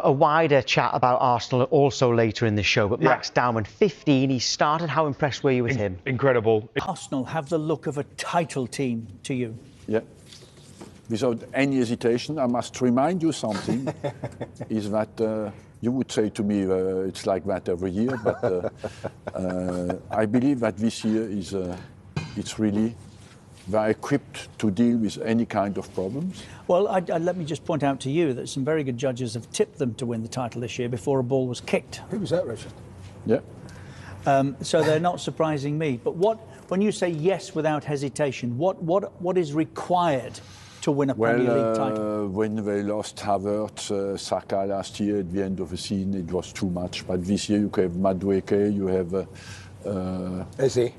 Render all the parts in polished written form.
A wider chat about Arsenal also later in the show, but Max Dowman, 15, he started. How impressed were you with him? Incredible. Arsenal have the look of a title team to you. Yeah. Without any hesitation, I must remind you something, is that you would say to me it's like that every year, but I believe that this year is it's really they're equipped to deal with any kind of problems. Well, let me just point out to you that some very good judges have tipped them to win the title this year before a ball was kicked. Who was that, Richard? Yeah. So they're not surprising me. But when you say yes without hesitation, what is required to win a Premier League title? When they lost Havertz, Saka last year at the end of the season, it was too much. But this year you have Madueke, you have Eze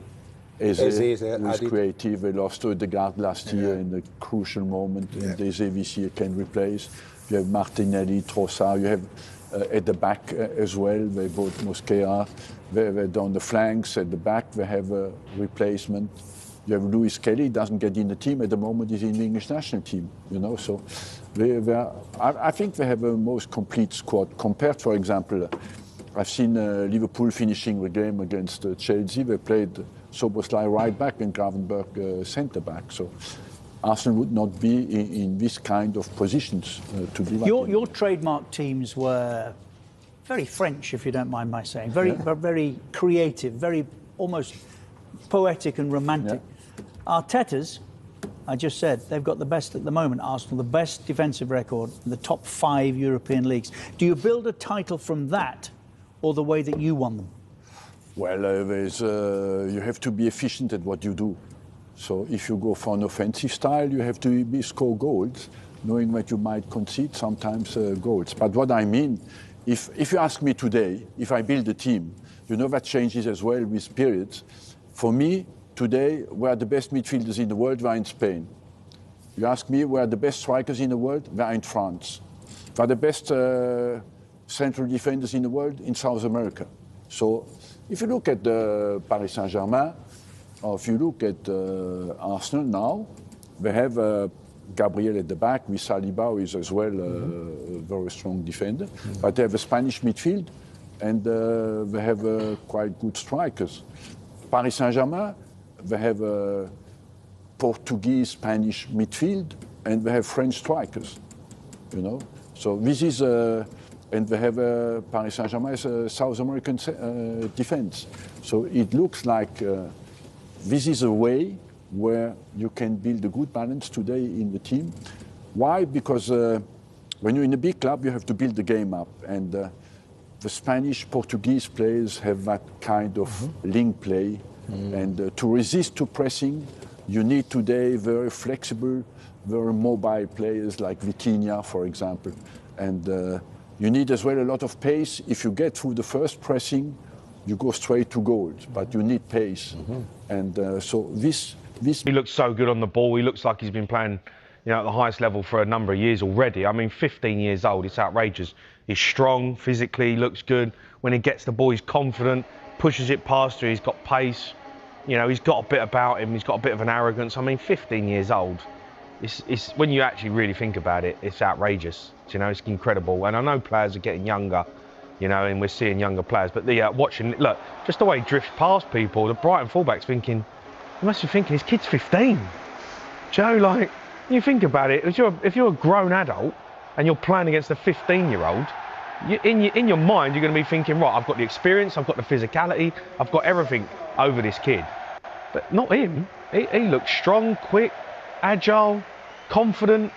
was creative. They lost Odegaard last year in a crucial moment. And Eze this year can replace. You have Martinelli, Trossard. You have at the back as well. They bought Mosquera. They're down the flanks. At the back they have a replacement. You have Lewis Kelly, doesn't get in the team at the moment. He's in the English national team. You know, so I think they have a most complete squad compared, for example. I've seen Liverpool finishing the game against Chelsea. They played Szoboszlai right back and Gravenberch centre back. So Arsenal would not be in this kind of positions to do that. Your trademark teams were very French, if you don't mind my saying. Very creative, very almost poetic and romantic. Arteta's, I just said, they've got the best at the moment, Arsenal, the best defensive record in the top 5 European leagues. Do you build a title from that or the way that you won them? Well, you have to be efficient at what you do. So if you go for an offensive style, you have to score goals, knowing that you might concede sometimes goals. But what I mean, if you ask me today, if I build a team, you know that changes as well with periods. For me, today, where the best midfielders in the world were in Spain. You ask me where the best strikers in the world were in France. Where the best central defenders in the world in South America. So if you look at Paris Saint-Germain, or if you look at Arsenal now, they have Gabriel at the back with Saliba, who is as well a very strong defender. But they have a Spanish midfield and they have quite good strikers. Paris Saint-Germain, they have a Portuguese, Spanish midfield, and they have French strikers, you know. So this is, and they have Paris Saint-Germain as a South American defense. So it looks like this is a way where you can build a good balance today in the team. Why? Because when you're in a big club, you have to build the game up, and the Spanish, Portuguese players have that kind of link play. And to resist to pressing, you need today very flexible, very mobile players like Vitinha, for example. And you need as well a lot of pace. If you get through the first pressing, you go straight to goals, but you need pace. And so this... He looks so good on the ball. He looks like he's been playing, you know, at the highest level for a number of years already. I mean, 15 years old, it's outrageous. He's strong, physically, looks good. When he gets the ball, he's confident, pushes it past her, he's got pace. You know, he's got a bit about him, he's got a bit of an arrogance. I mean, 15 years old, it's when you actually really think about it, it's outrageous. You know, it's incredible. And I know players are getting younger, you know, and we're seeing younger players. But watching, look, just the way he drifts past people, the Brighton fullback's thinking, he must be thinking, his kid's 15. Joe, like, you think about it, if you're a grown adult and you're playing against a 15-year-old, in your mind, you're going to be thinking, right, I've got the experience, I've got the physicality, I've got everything over this kid. But not him. He looks strong, quick, agile, confident.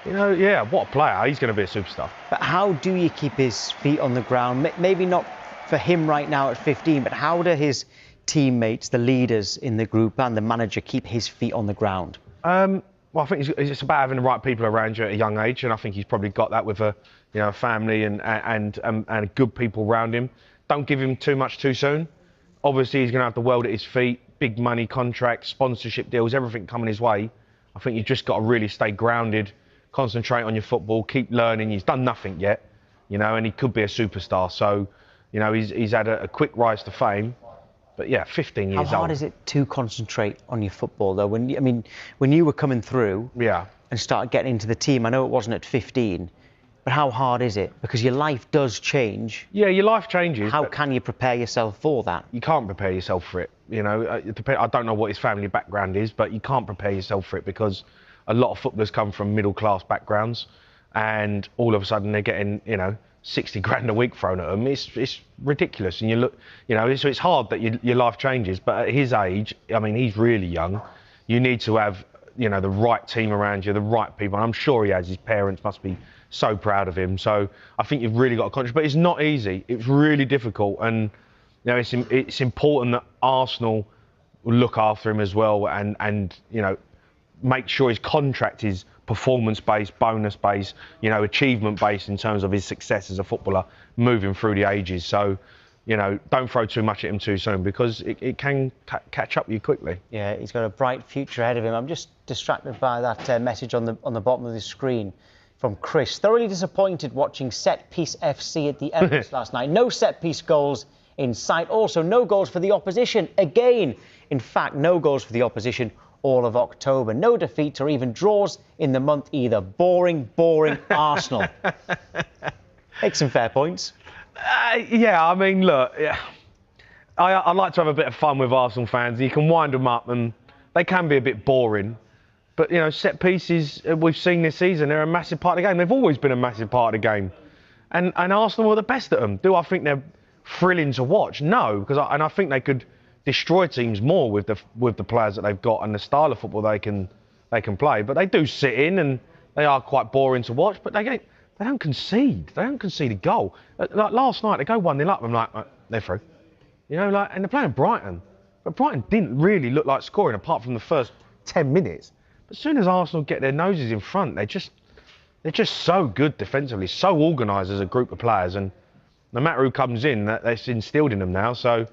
You know, yeah, what a player. He's going to be a superstar. But how do you keep his feet on the ground? Maybe not for him right now at 15, but how do his teammates, the leaders in the group and the manager keep his feet on the ground? Well, I think it's about having the right people around you at a young age, and I think he's probably got that with a family and good people around him. Don't give him too much too soon. Obviously, he's going to have the world at his feet, big money contracts, sponsorship deals, everything coming his way. I think you've just got to really stay grounded, concentrate on your football, keep learning. He's done nothing yet, you know, and he could be a superstar. So, you know, he's had a quick rise to fame. But yeah, 15 years old. How hard is it to concentrate on your football, though? When you were coming through and started getting into the team, I know it wasn't at 15, But how hard is it? Because your life does change. Yeah, your life changes. How can you prepare yourself for that? You can't prepare yourself for it. You know, I don't know what his family background is, but you can't prepare yourself for it because a lot of footballers come from middle class backgrounds, and all of a sudden they're getting, 60 grand a week thrown at them. It's ridiculous, and you look, so it's hard that your life changes. But at his age, I mean, he's really young. You need to have, the right team around you, the right people. And I'm sure he has. His parents must be so proud of him. So I think you've really got to contribute. But it's not easy. It's really difficult, and it's important that Arsenal will look after him as well, and make sure his contract is performance-based, bonus-based, achievement-based in terms of his success as a footballer moving through the ages. So, don't throw too much at him too soon because it can catch up with you quickly. Yeah, he's got a bright future ahead of him. I'm just distracted by that message on the bottom of the screen from Chris. Thoroughly disappointed watching Set Piece FC at the Emirates last night. No set piece goals in sight. Also, no goals for the opposition again. In fact, no goals for the opposition all of October. No defeats or even draws in the month either. Boring, boring Arsenal. Make some fair points. Yeah, I mean, look, I like to have a bit of fun with Arsenal fans. You can wind them up and they can be a bit boring. But, set pieces, we've seen this season, they're a massive part of the game. They've always been a massive part of the game. And Arsenal are the best at them. Do I think they're thrilling to watch? No, because I think they could destroy teams more with the players that they've got and the style of football they can play. But they do sit in and they are quite boring to watch. But they don't concede. They don't concede a goal. Like last night, they go 1-0 up. I'm like, they're through. And they're playing Brighton. But Brighton didn't really look like scoring apart from the first 10 minutes. But as soon as Arsenal get their noses in front, they're just so good defensively, so organised as a group of players. And no matter who comes in, that's instilled in them now. So,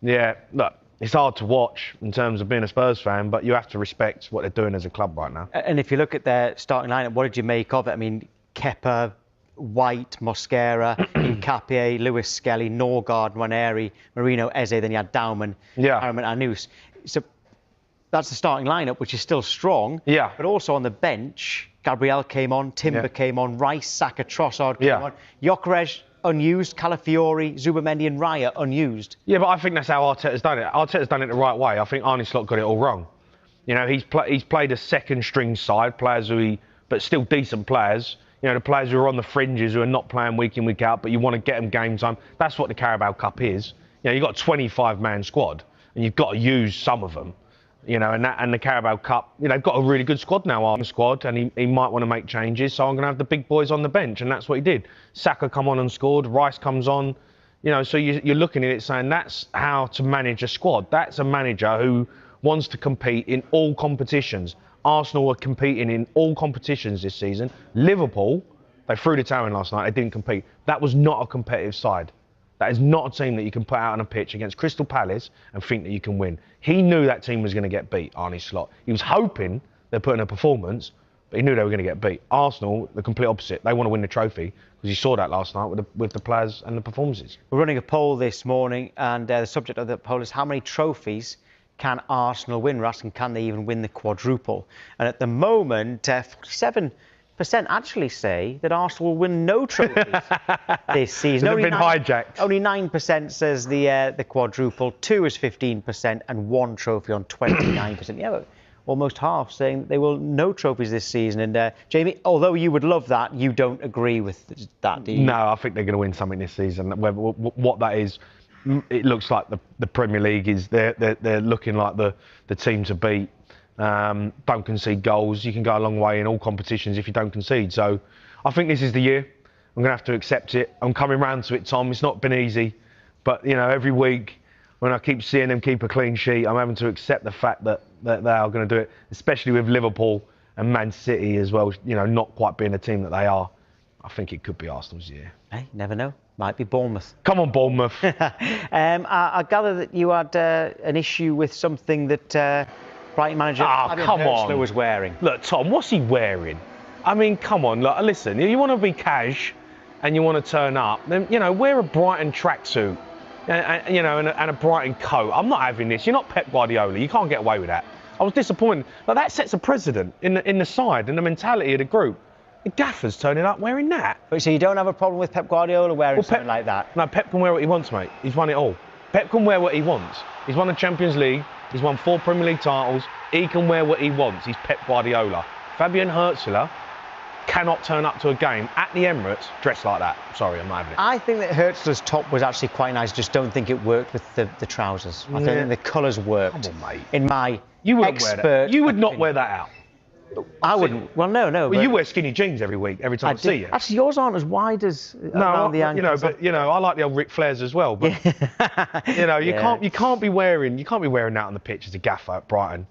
yeah, look, it's hard to watch in terms of being a Spurs fan, but you have to respect what they're doing as a club right now. And if you look at their starting lineup, what did you make of it? I mean, Kepa, White, Mosquera, Nkapie, Lewis Skelly, Norgard, Nwaneri, Marino, Eze, then you had Dauman, Harriman, Anus. So that's the starting lineup, which is still strong. Yeah. But also on the bench, Gabriel came on, Timber came on, Rice, Saka, Trossard came on, Gyökeres unused, Calafiori, Zubamendi and Raya unused. Yeah, but I think that's how Arteta's done it. Arteta's done it the right way. I think Arne Slot got it all wrong. He's played a second string side, players but still decent players. The players who are on the fringes, who are not playing week in, week out, but you want to get them game time. That's what the Carabao Cup is. You've got a 25-man squad, and you've got to use some of them. And the Carabao Cup, they've got a really good squad now, Arsenal squad, and he might want to make changes, so I'm going to have the big boys on the bench, and that's what he did. Saka come on and scored, Rice comes on, so you're looking at it saying that's how to manage a squad. That's a manager who wants to compete in all competitions. Arsenal are competing in all competitions this season. Liverpool, they threw the towel in last night, they didn't compete. That was not a competitive side. That is not a team that you can put out on a pitch against Crystal Palace and think that you can win. He knew that team was going to get beat, Arne Slot. He was hoping they'd put in a performance, but he knew they were going to get beat. Arsenal, the complete opposite. They want to win the trophy because you saw that last night with the players and the performances. We're running a poll this morning, and the subject of the poll is how many trophies can Arsenal win? We're asking, can they even win the quadruple? And at the moment, 47% actually say that Arsenal will win no trophies this season. It's been hijacked. Only 9% says the quadruple, 2 is 15%, and 1 trophy on 29%. Yeah, but almost half saying they will no trophies this season. And Jamie, although you would love that, you don't agree with that, do you? No, I think they're going to win something this season. What that is, it looks like the Premier League is they're looking like the team to beat. Don't concede goals. You can go a long way in all competitions if you don't concede. So I think this is the year. I'm going to have to accept it. I'm coming round to it, Tom. It's not been easy. But, every week when I keep seeing them keep a clean sheet, I'm having to accept the fact that they are going to do it, especially with Liverpool and Man City as well, not quite being the team that they are. I think it could be Arsenal's year. Hey, never know. Might be Bournemouth. Come on, Bournemouth. I gather that you had an issue with something that Brighton manager was wearing. Look, Tom, what's he wearing? I mean, come on. Look, listen, you want to be cash and you want to turn up, then, wear a Brighton tracksuit and a Brighton coat. I'm not having this. You're not Pep Guardiola. You can't get away with that. I was disappointed. Like, that sets a precedent in the side and the mentality of the group. The gaffer's turning up wearing that. But so you don't have a problem with Pep Guardiola wearing something like that? No, Pep can wear what he wants, mate. He's won it all. Pep can wear what he wants. He's won the Champions League. He's won 4 Premier League titles. He can wear what he wants. He's Pep Guardiola. Fabian Hürzeler cannot turn up to a game at the Emirates dressed like that. Sorry, I'm not having it. I think that Hürzeler's top was actually quite nice. Just don't think it worked with the trousers. I think the colours worked. Come on, mate. In my You wouldn't wear that. You would not opinion. wear that out. I wouldn't. Well, no. Well, but you wear skinny jeans every week, every time I see you. Actually, yours aren't as wide as around the ankles. I like the old Ric Flairs as well. But you can't be wearing that on the pitch as a gaffer at Brighton.